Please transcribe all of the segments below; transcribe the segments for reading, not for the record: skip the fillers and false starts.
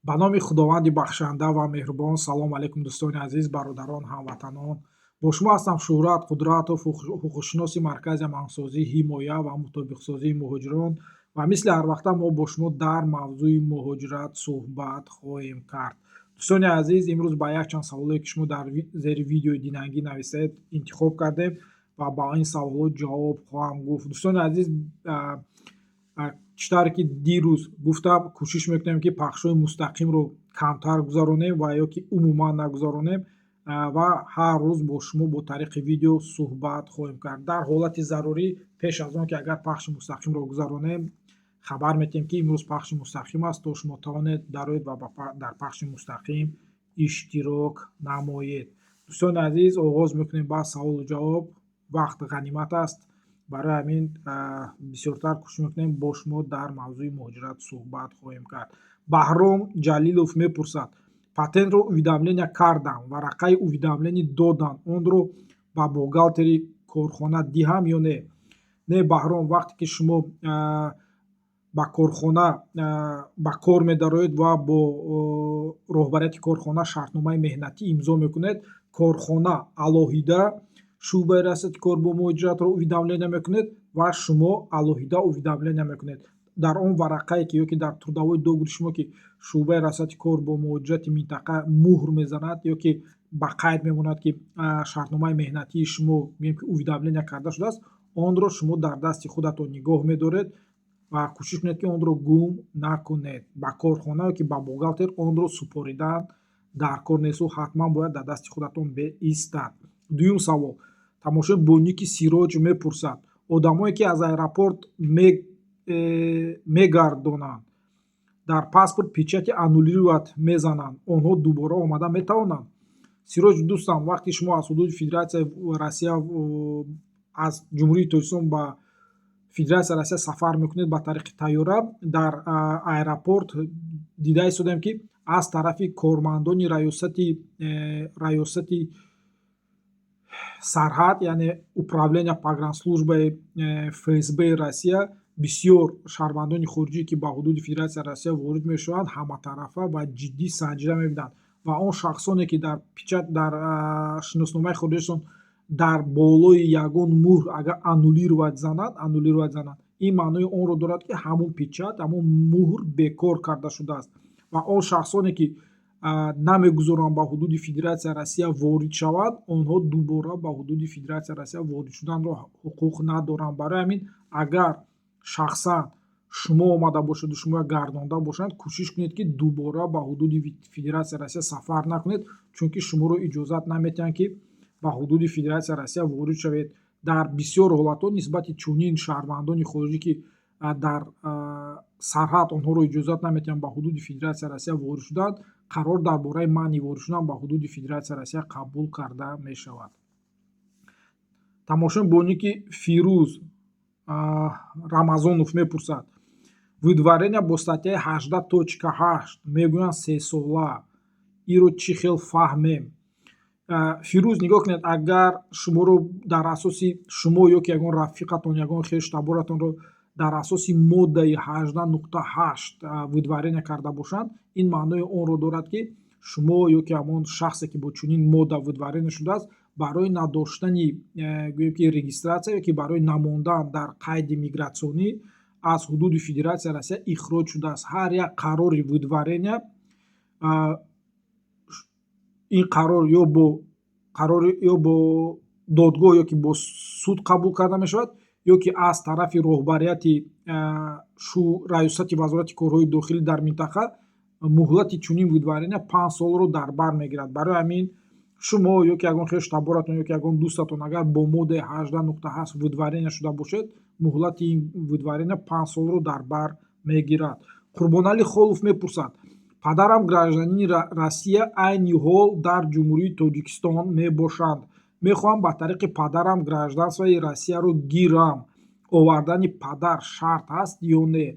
ба номи худованди бахшанда ва меҳрубон. Салом алайкум дӯстони азиз, бародарон, ҳамватанон. Бо шумо ҳастам шӯҳрат, қудрату ҳуқуқшиноси маркази амансозӣ, ҳимоя ва мутобиқсозии муҳоҷирон, ва мисли ҳар вақта мо бо шумо дар мавзӯи муҳоҷират суҳбат хоҳем кард. дӯстони азиз, имрӯз ба якчанд саволое ки шумо дар зери видеои динагӣ нависед интихоб кардем ва ба ин саволҳо ҷавоб хоҳам гуфт. дӯстони азиз, читаре ки дирӯз гуфтам, кӯшиш мекунем ки пахшҳои мустақимро камтар гузаронем ва ё ки умуман нагузаронем ва ҳар рӯз бо шумо бо тариқи видео суҳбат хоҳем кард. дар ҳолати зарурӣ, пеш аз он ки агар пахши мустақимро гузаронем, хабар медиҳем ки имрӯз пахши мустақим аст, то шумо тавонед дароед ва дар пахши мустақим иштирок намоед. дӯстони азиз, оғоз мекунем ба саволу ҷавоб. Вақт ғанимат аст. барои ҳамин бисёртар кӯшиш мекунем бо шумо дар мавзӯи муҳоҷират суҳбат хоҳем кард. Баҳром Ҷалилов мепурсад: патентро уведомления кардам, варақаи уведомление додам, онро ба бухгалтери корхона диҳам ё не? Не, Баҳром, вақте ки шумо ба корхона ба кор медароед ва бо роҳбарияти корхона шартномаи меҳнатӣ имзо мекунед, корхона алоҳида шӯъбаи расияти кор бо муҳоҷиратро уведомления мекунед ва шумо алоҳида уведомления мекунед. Дар он варақае ки ё ки дар трудовой договори шумо ки шӯъбаи расияти кор бо муҳоҷирати минтақа муҳр мезанад ё ки ба қайд мемонад ки шартномаи меҳнатии шумо мегӯем ки уведомления карда шудааст, онро шумо дар дасти худатон нигоҳ медоред ва кӯшиш кунед ки онро гум накунед. Ба корхона ё ки ба бухгалтер онро супоридан дар кор нест, ҳатман бояд дар дасти худатон беистад. Дуюм савол. Тамошои Боники Сироҷ мепурсад: одамое ки аз аэропорт мегардонанд, дар паспорт печати аннулировать мезананд, онҳо дубора омада метавонанд? Сироҷ дӯстам, вақте шумо аз ҳудуди Федератсияи Россия, аз Ҷумҳурии Тоҷикистон ба Федератсияи Россия сафар мекунед ба тариқи тайёра, дар аэропорт дида истодем ки аз тарафи кормандони раёсати сарҳад, яъне управления погранслужбаи ФСБ Россия, бисёр шаҳрвандони хориҷӣ ки ба ҳудуди Федератсияи Россия ворид мешаванд, ҳаматарафа ва ҷиддӣ санҷида мебинанд ва он шахсоне ки дар печат дар шиносномаи хориҷиашон дар болои ягон муҳр агар аннулировать занад, ин маънои онро дорад ки ҳамун печат, ҳамун муҳр бекор карда шудааст ва он шахсоне ки намегузоранд ба ҳудуди Федератсияи Россия ворид шаванд, онҳо дубора ба ҳудуди Федератсияи Россия ворид шуданро ҳуқуқ надоранд. Барои ҳамин агар шахсан шумо омада бошеду шумо гардонда бошанд, кӯшиш кунед ки дубора ба ҳудуди Федератсияи Россия сафар накунед, чунки шуморо иҷозат наметиҳанд ки ба ҳудуди Федератсияи Россия ворид шавед. Дар бисёр ҳолатҳо нисбати чунин шаҳрвандони хориҷӣ ки дар сарҳад онҳоро иҷозат наметиҳанд ба ҳудуди Федератсияи Россия ворид шуданд, қарор дар бораи маъни ворид шудан ба ҳудуди Федератсияи Россия қабул карда мешавад. Тамошои Боники Фирӯз Рамазонов мепурсад: выдворение бо статьяи 18.8 мегӯянд 3 сола, иро чӣ хел фаҳмем? Фирӯз, нигоҳ кунед, агар шуморо дар асоси шумо ё ки ягон рафиқатон, ягон хештаборатонро дар асоси моддаи 18.8 выдворение карда бошанд, ин маънои онро дорад ки шумо ё ки ҳамон шахсе ки бо чунин модда выдворение шудааст, барои надоштани гӯем ки регистратсия ё ки барои намондан дар қайди мигратсионӣ аз ҳудуди Федератсияи Россия ихроҷ шудааст. Ҳар як қарори выдворение, ин қарор ё бо додгоҳ ё ки бо суд қабул карда мешавад, ё ки аз тарафи роҳбарияти раёсати вазорати корҳои дохилӣ дар минтақа муҳлати чунин выдворение 5 солро дар бар мегирад. Барои ҳамин шумо ё ки ягон хештаборатон ё ки ягон дӯстатон агар бо моддаи 18.8 выдворение шуда бошед, муҳлати ин выдворение 5 солро дар бар мегирад. Қурбонали Холов мепурсад: падарам гражданини Россия айни ҳол дар Ҷумҳурии Тоҷикистон мебошанд. Мехоҳам ба тариқи падарам гражданствои Россияро гирам. Овардани падар шарт аст ё не?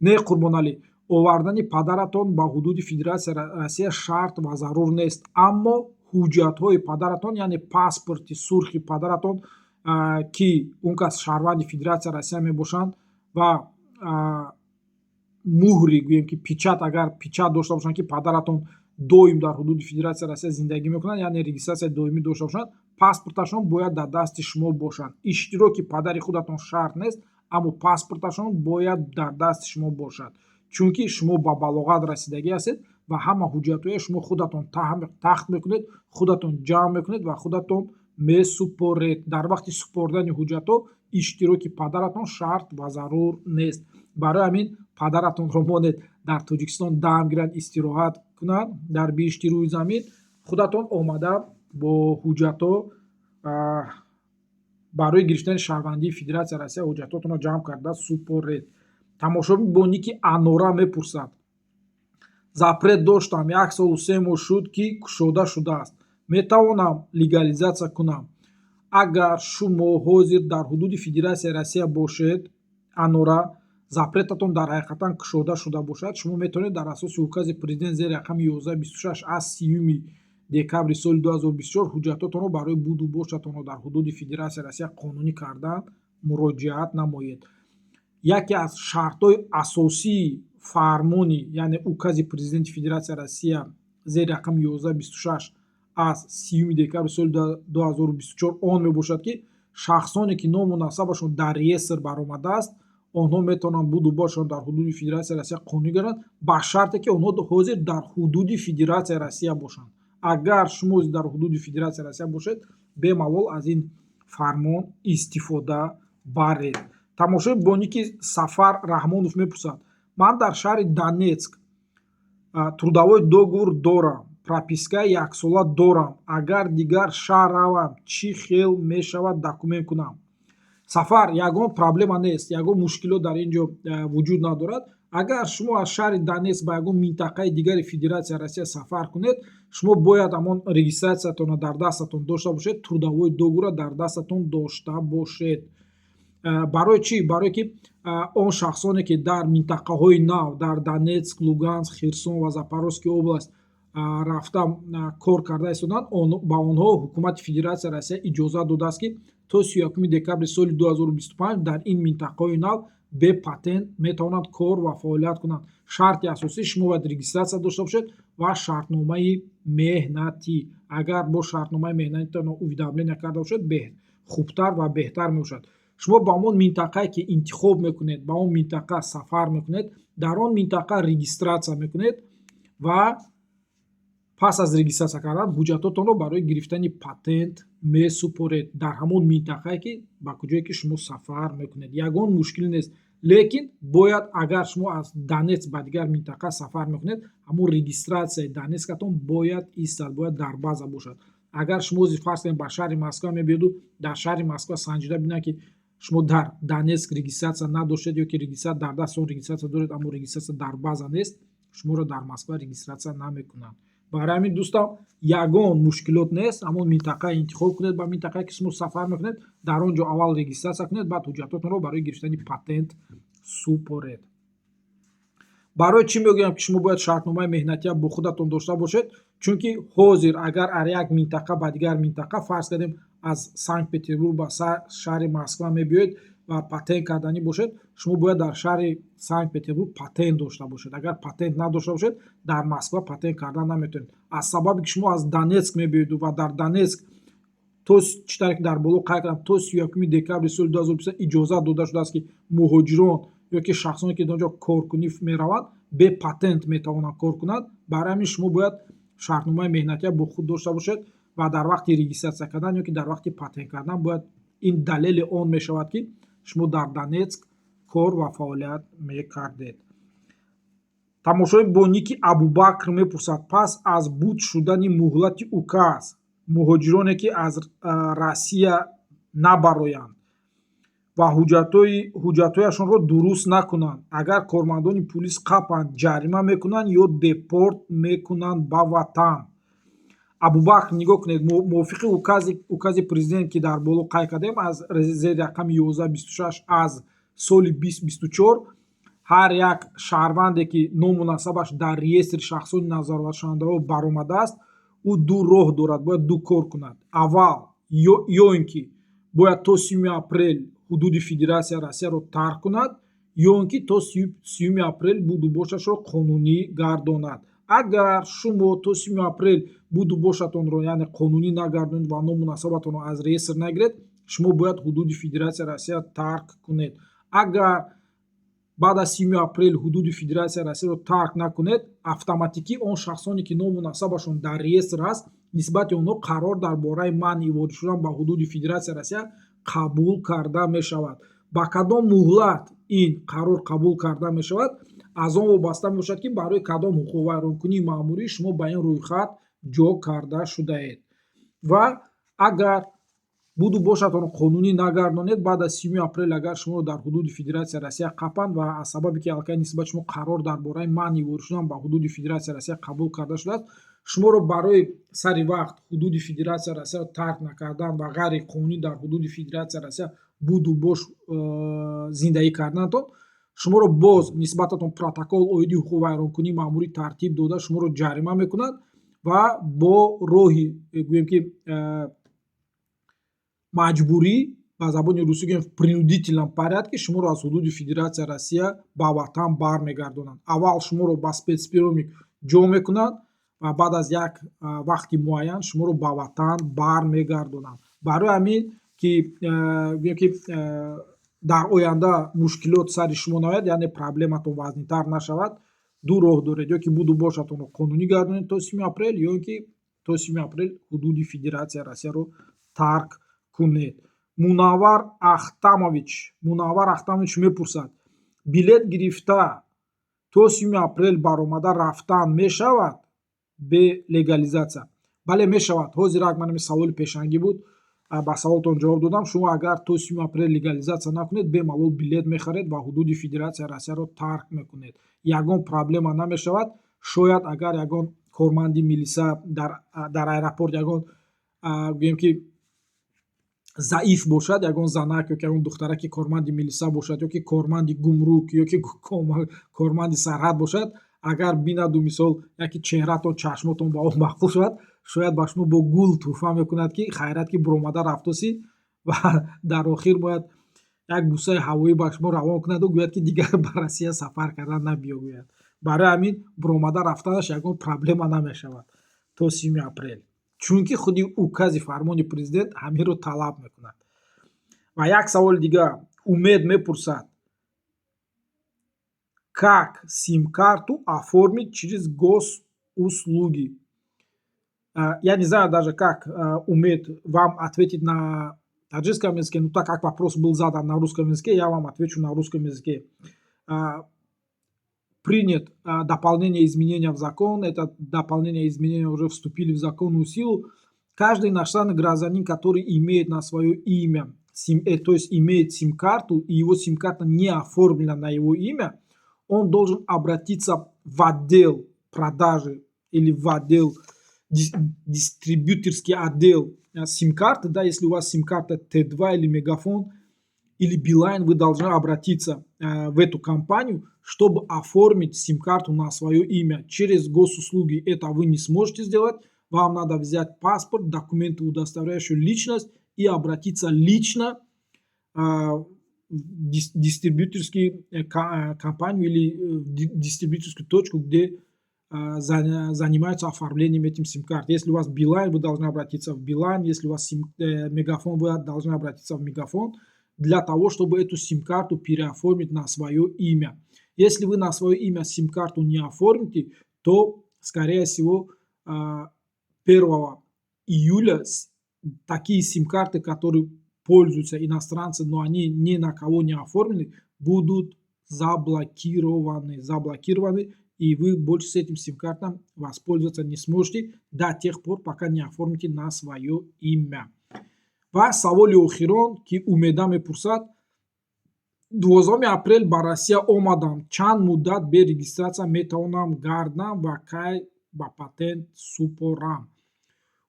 Не, Қурбонали, овардани падаратон ба ҳудуди Федератсияи Россия шарт ва зарур нест, аммо ҳуҷҷатҳои падаратон, яъне паспорти сурхи падаратон ки он кас шаҳрванди Федератсияи Россия мебошанд ва муҳри гӯем ки печат, агар печат дошта бошанд ки падаратон доим дар ҳудуди Федератсияи Россия зиндагӣ мекунад, яъне регистратсияи доимӣ дошта бошанд, паспорташон бояд дар дасти шумо бошад. Иштироки падари худатон шарт нест, аммо паспорташон бояд дар дасти шумо бошад, чунки шумо ба балоғат расидагӣ ҳастед ва ҳама ҳуҷҷатҳои шумо худатон тахт мекунед, худатон ҷамъ мекунед ва худатон месупоред. Дар вақти супордани ҳуҷҷатҳо иштироки падаратон шарт ва зарур нест. Барои ҳамин падаратонро монед дар Тоҷикистон дам гиранд, истироҳат кунанд дар бишти рӯи замин. Худатон омада бо ҳуҷҷатҳо барои гирифтани шаҳрвандии Федератсияи Россия ҳуҷҷатотонро ҷамъ карда супоред. Тамошобин бо ники Анора мепурсад: запрет доштам, 1 солу 3 моҳ шуд, ки кушода шудааст. Метавонам легализатсия кунам? Агар шумо ҳозир дар ҳудуди Федератсияи Россия бошед, Анора, запретатон дар ҳақиқатан кушода шуда бошад, шумо метавонед дар асоси укази президент зери рақами 1126 аз 30 декабри соли 2024 ҳуҷҷатотонро барои буду бошатонро дар ҳудуди Федератсияи Россия қонунӣ кардан муроҷиат намоед. Яке аз шартҳои асосии фармони, яъне укази президенти Федератсияи Россия зери рақами 1126 аз 30 декабри соли 2024 он мебошад, ки шахсоне ки ному насабашон дар реестр баромадааст, онҳо метавонанд буду бошанд дар ҳудуди Федератсияи Россия қонунӣ гарданд, ба шарте ки онҳо ҳозир дар ҳудуди Федератсияи Россия бошанд. Агар шумо дар ҳудуди Федератсияи Россия бошед, бемалол аз ин фармон истифода баред. Тамошои бо ники Сафар Раҳмонов мепурсад: ман дар шаҳри Донецк трудовой договор дорам, пропискаи 1 сола дорам. Агар дигар шаҳр равам, чӣ хел мешавад документ кунам? Сафар, ягон проблема нест, ягон мушкилот дар ин ҷо вуҷуд надорад. Агар шумо аз шаҳри Донецк ба ягон минтақаи дигари Федератсияи Россия сафар кунед, шумо бояд ҳамон регистратсиятонро дар дастатон дошта бошед, трудовой договорро дар дастатон дошта бошед. Барои чӣ? Барое ки он шахсоне ки дар минтақаҳои нав дар Донецк, Луганск, Херсон ва Запорожская област рафта кор карда истоданд, ба онҳо ҳукумати Федератсияи Россия иҷозат додааст ки то 31 декабри соли 2025 дар ин минтақаҳои нав бе патент метавонанд кор ва фаъолият кунанд. Шарти асосӣ, шумо бояд регистратсия дошта бошед ва шартномаи меҳнатӣ. Агар бо шартномаи меҳнатитон уведомления карда бошед, хубтар ва беҳтар мебошад. шумо ба он минтақае ки интихоб мекунед, ба он минтақа сафар мекунед, дар он минтақа регистратсия мекунед ва пас аз регистратсия кардан ҳуҷҷатотонро барои гирифтани патент месупоред дар ҳамон минтақае ки ба куҷое ки шумо сафар мекунед. Ягон мушкилӣ нест. Лекин бояд, агар шумо аз Донецк ба дигар минтақа сафар мекунед, ҳамон регистратсияи Донецкатон бояд истад, бояд дар база бошад. Агар шумо фарз кунед ба шаҳри Москва мебиёду, дар шаҳри Москва санҷида бинанд ки шумо дар Донецк регистратсия надоштед ё ки регистратсия дар дастон регистратсия доред, аммо регистратсия дар база нест, шуморо дар Москва регистратсия намекунанд. Барои ҳамин дӯстам, ягон мушкилот нест. ҳамон минтақаи интихоб кунед, ба минтақае ки шумо сафар мекунед, дар он ҷо аввал регистратсия кунед, баъд ҳуҷҷатотонро барои гирифтани патент супоред. барои чӣ мегӯям ки шумо бояд шартномаи меҳнатия бо худатон дошта бошед? Чунки ҳозир агар аз як минтақа ба дигар минтақа, фарз кардем аз Санкт-Петербург ба шаҳри Москва мебиёед ва патент карданӣ бошед, шумо бояд дар шаҳри Санкт-Петербург патент дошта бошед. Агар патент надошта бошед, дар Москва патент кардан наметавонед. аз сабаби ки шумо аз Донецк мебиёеду ва дар Донецк то чӣ тавре ки дар боло қайд кардам, то 31 декабри соли 2020 иҷозат дода шудааст ки муҳоҷирон ё ки шахсоне ки дар он ҷо коркунӣ мераванд, бе патент метавонанд кор кунанд. Барои ҳамин шумо бояд шартномаи меҳнатия бо худ дошта бошед ва дар вақти регистратсия кардан ё ки дар вақти патент кардан бояд ин далели он мешавад ки шумо дар Донецк кор ва фаъолият мекардед. Тамошои бо ники Абубакр мепурсад: пас аз буд шудани муҳлати указ, муҳоҷироне ки аз Россия набароянд ва ҳуҷҷатҳояшонро дуруст накунанд, агар кормандони пулис қапанд, ҷарима мекунанд ё депорт мекунанд ба ватан. Абубакр, нигоҳ кунед, мувофиқи укази президент ки дар боло қайд кардем аз зери рақами 1126 аз соли 2024, ҳар як шаҳрванде ки ному насабаш дар реестри шахсони назоратшавандаҳо баромадааст, ӯ ду роҳ дорад, бояд ду кор кунад. Аввал ё ин ки бояд то 30 апрел ҳудуди Федератсияи Россияро тарк кунад, ё он ки то 30 апрел будубошашро қонунӣ гардонад. Агар шумо то 30 апрел будубошатонро яъне қонунӣ нагардонед ва номуносабатонро аз реестр нагиред, шумо бояд ҳудуди Федератсияи Россия тарк кунед. Агар баъд аз 30 апрел ҳудуди Федератсияи Россияро тарк накунед, автоматикӣ он шахсоне ки ному насабашон дар реестр ҳаст, нисбати онҳо қарор дар бораи манъи ворид шудан ба ҳудуди Федератсияи Россия қабул карда мешавад. Ба кадом муҳлат ин қарор қабул карда мешавад, аз он вобаста мебошад ки барои кадом ҳуқуқвайронкунии маъмурӣ шумо ба ин рӯйхат ҷо карда шудаед. Ва агар будубошатонро қонунӣ нагардонед, баъд аз 30 апрел агар шуморо дар ҳудуди Федератсияи Россия қапанд ва аз сабаби ки аллакай нисбати шумо қарор дар бораи манъи ворид шудан ба ҳудуди Федератсияи Россия қабул карда шудааст, шуморо барои сари вақт ҳудуди Федератсияи Россияро тарк накардан ва ғайриқонунӣ дар ҳудуди Федератсияи Россия будубош зиндагӣ карданатон, шуморо боз нисбататон протокол оиди ҳуқуқвайронкунии маъмурӣ тартиб дода шуморо ҷарима мекунад ва бо роҳи гӯем ки маҷбурӣ, ба забони русӣ гӯем в принудительном порядке шуморо аз ҳудуди Федератсияи Россия ба ватан бармегардонанд. Аввал шуморо ба спецприёмник ҷо мекунанд ва баъд аз як вақти муайян шуморо ба ватан бармегардонанд. Барои ҳамин ки гӯем ки дар оянда мушкилот сари шумо наояд, яъне проблематон вазнитар нашавад, ду роҳ доред: ё ки будубошатонро қонунӣ гардонед то 30 апрел, ё ки то 30 апрел ҳудуди Федератсияи Россияро тарк кунед. Мунаввар Ахтамович мепурсад: билет гирифта то 30 апрел баромада рафтан мешавад бе легализатсия? Бале, мешавад. Ҳозир як манами саволи пешангӣ буд, ба саволтон ҷавоб додам. Шумо агар то 30 апрел легализатсия накунед, бемалол билет мехаред ва ҳудуди Федератсияи Россияро тарк мекунед. Ягон проблема намешавад. Шояд агар ягон корманди милиса дар аэропорт ягон гӯем ки заиф бошад, ягон занак ё ки ягон духтараки корманди милиса бошад, ё ки корманди гумрук, ё ки корманди сарҳад бошад, агар бинаду мисол яки чеҳратон, чашмотон ба он махкул шавад, шояд ба шумо бо гул тӯҳфа мекунад ки хайрат ки буромада рафтосӣ, ва дар охир бояд як бусаи ҳавоӣ ба шумо равон кунаду гӯяд ки дигар ба Россия сафар кардан набиёгӯяд. Барои ҳамин буромада рафтанаш ягон проблема намешавад то 30 апрел, чунки худи укази фармони президент ҳаминро талаб мекунад. Ва як саволи дигар, Умед мепурсад: как сим-карту оформить через госуслуги? Я не знаю даже, как Умед вам ответить на таджикском языке, но так как вопрос был задан на русском языке, я вам отвечу на русском языке. Принят дополнение изменения в закон, это дополнение изменения уже вступили в законную силу. Каждый иностранный гражданин, который имеет на свое имя, то есть имеет сим-карту, и его сим-карта не оформлена на его имя, он должен обратиться в отдел продажи или в отдел дистрибьюторский отдел сим-карты. Да, если у вас сим-карта Т2 или Мегафон или Билайн, вы должны обратиться в эту компанию, чтобы оформить сим-карту на свое имя. Через госуслуги это вы не сможете сделать. Вам надо взять паспорт, документы, удостоверяющие личность, и обратиться лично в дистрибьюторскую компанию или дистрибьюторскую точку, где занимаются оформлением этим сим-карт. Если у вас Билайн, вы должны обратиться в Билайн. Если у вас Мегафон, вы должны обратиться в Мегафон, для того, чтобы эту сим-карту переоформить на свое имя. Если вы на свое имя сим-карту не оформите, то, скорее всего, 1 июля такие сим-карты, которые пользуются иностранцы, но они ни на кого не оформлены, будут заблокированы, и вы больше с этим сим-картом воспользоваться не сможете до тех пор, пока не оформите на свое имя. Ва саволи охирон ки Умеда мепурсад: 12 апрел ба Россия омадам, чанд муддат бе регистратсия метавонам гардам ва кай ба патент супорам?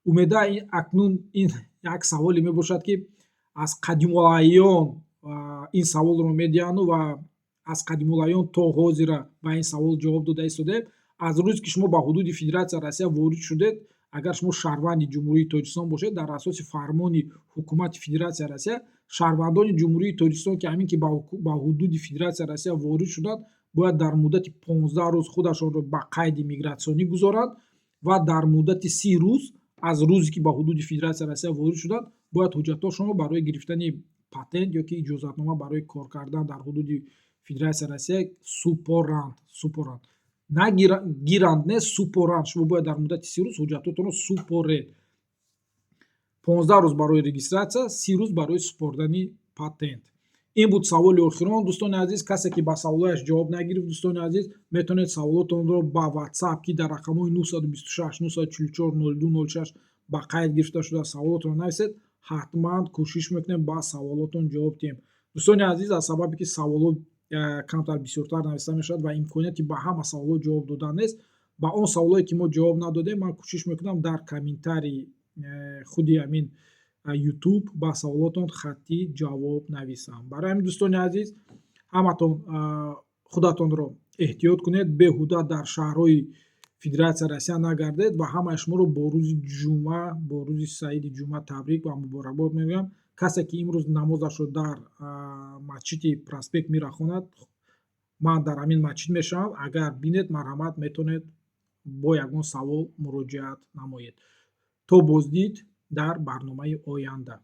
Умеда акнун ин як саволе мебошад ки аз қадимулайён ин саволро медиҳану ва аз қадимулайён то ҳозира ба ин савол ҷавоб дода истодаем. Аз рӯзе ки шумо ба ҳудуди Федератсияи Россия ворид шудед, агар шумо шаҳрванди ҷумҳурии Тоҷикистон бошед, дар асоси фармони ҳукумати Федератсияи Россия шаҳрвандони ҷумҳурии Тоҷикистон ки ҳамин ки ба ҳудуди Федератсияи Россия ворид шуданд, бояд дар муддати 15 рӯз худашонро ба қайди мигратсионӣ гузоранд ва дар муддати 30 рӯз аз рӯзе ки ба ҳудуди Федератсияи Россия ворид шуданд, бояд ҳуҷҷатҳошонро барои гирифтани патент ё ки иҷозатнома барои кор кардан дар ҳудуди Федератсияи Россия супоранд. На гиранд, не супоранд. Шумо бояд дар муддати 30 рӯз ҳуҷҷатотонро супоред. 15 рӯз барои регистратсия, 30 рӯз барои супордани патент. Ин буд саволи охирон, дӯстони азиз. Касе ки ба саволояш ҷавоб нагирифт, дӯстони азиз, метавонед саволотонро ба WhatsApp ки дар рақамҳои 926 944 0206 ба қайд гирифта шуда саволотро нависед. ҳатман кӯшиш мекунем ба саволотон ҷавоб диҳем. дӯстони азиз, аз сабабе ки саволот камтар бисёртар нависта мешавад ва имконияти ба ҳама саволот ҷавоб додан нест, ба он саволое ки мо ҷавоб надодем, ман кӯшиш мекунам дар комментари худи ҳамин YouTube ба саволотон хаттӣ ҷавоб нависам. Барои ҳамин дӯстони азиз, ҳаматон худатонро эҳтиёт кунед, беҳуда дар шаҳрҳои Федератсияи Россия нагардед ва ҳамаи шуморо бо рӯзи ҷумъа, бо рӯзи саиди ҷумъа табрик ва муборакбод мегӯям. Касе ки имрӯз намозашро дар масҷиди проспект мерахонад, ман дар ҳамин масҷид мешавам. Агар бинед, марҳамат, метавонед бо ягон савол муроҷиат намоед. То боздид дар барномаи оянда.